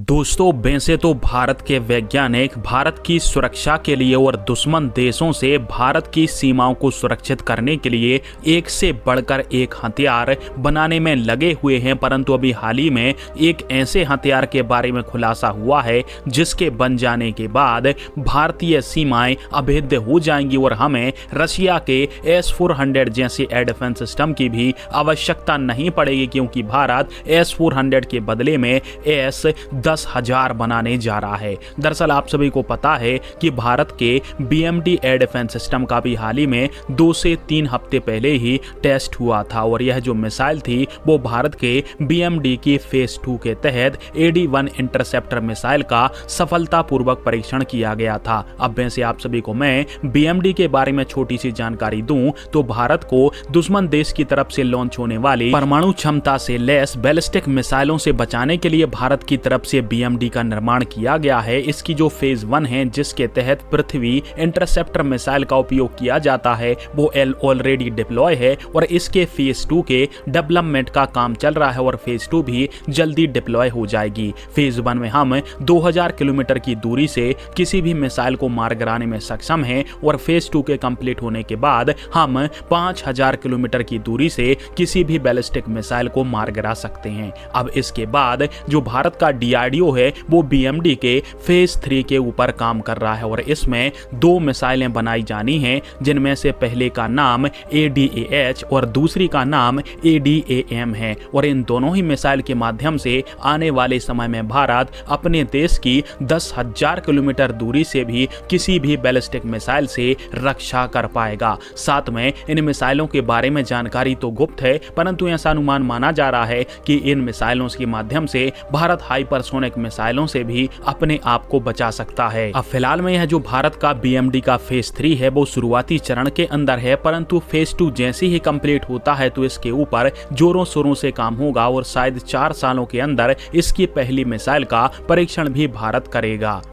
दोस्तों, वैसे तो भारत के वैज्ञानिक भारत की सुरक्षा के लिए और दुश्मन देशों से भारत की सीमाओं को सुरक्षित करने के लिए एक से बढ़कर एक हथियार बनाने में लगे हुए हैं, परंतु अभी हाल ही में एक ऐसे हथियार के बारे में खुलासा हुआ है जिसके बन जाने के बाद भारतीय सीमाएं अभेद्य हो जाएंगी और हमें रशिया के S-400 जैसे एयर डिफेंस सिस्टम की भी आवश्यकता नहीं पड़ेगी, क्योंकि भारत S-400 के बदले में S-10,000 बनाने जा रहा है। दरअसल आप सभी को पता है कि भारत के BMD एयर डिफेंस सिस्टम का भी हाल ही में 2 से 3 हफ्ते पहले ही टेस्ट हुआ था और यह जो मिसाइल थी वो भारत के BMD की फेज 2 के तहत AD-1 इंटरसेप्टर मिसाइल का सफलतापूर्वक परीक्षण किया गया था। अब वैसे आप सभी को मैं BMD के बारे में छोटी सी जानकारी दूं तो भारत को दुश्मन देश की तरफ से लॉन्च होने वाली परमाणु क्षमता से लैस बैलिस्टिक मिसाइलों से बचाने के लिए भारत की तरफ से BMD का निर्माण किया गया है। इसकी जो फेज 1 है जिसके तहत पृथ्वी इंटरसेप्टर मिसाइल का उपयोग किया जाता है वो ऑलरेडी डिप्लॉय है और इसके फेज 2 के डेवलपमेंट का काम चल रहा है और फेज 2 भी जल्दी डिप्लॉय हो जाएगी। फेज 1 में हम 2000 किलोमीटर की दूरी से किसी भी मिसाइल को मार गिराने में सक्षम हैं और फेज 2 के कंप्लीट होने के बाद हम 5000 किलोमीटर की दूरी से किसी भी बैलिस्टिक मिसाइल को मार गिरा सकते हैं। अब इसके बाद जो भारत का DRDO है वो BMD के फेज 3 के ऊपर काम कर रहा है और इसमें 2 मिसाइलें बनाई जानी हैं, जिनमें से पहले का नाम ADAH और दूसरी का नाम ADAM है और इन दोनों ही मिसाइल के माध्यम से आने वाले समय में भारत अपने देश की 10,000 किलोमीटर दूरी से भी किसी भी बैलिस्टिक मिसाइल से रक्षा कर पाएगा। साथ में इन मिसाइलों के बारे में जानकारी तो गुप्त है, परंतु ऐसा अनुमान माना जा रहा है कि इन मिसाइलों के माध्यम से भारत हाइपरसोनिक मिसाइलों से भी अपने आप को बचा सकता है। अब फिलहाल में यह जो भारत का BMD का फेज 3 है वो शुरुआती चरण के अंदर है, परंतु फेज 2 जैसे ही कंप्लीट होता है तो इसके ऊपर जोरों शोरों से काम होगा और शायद 4 सालों के अंदर इसकी पहली मिसाइल का परीक्षण भी भारत करेगा।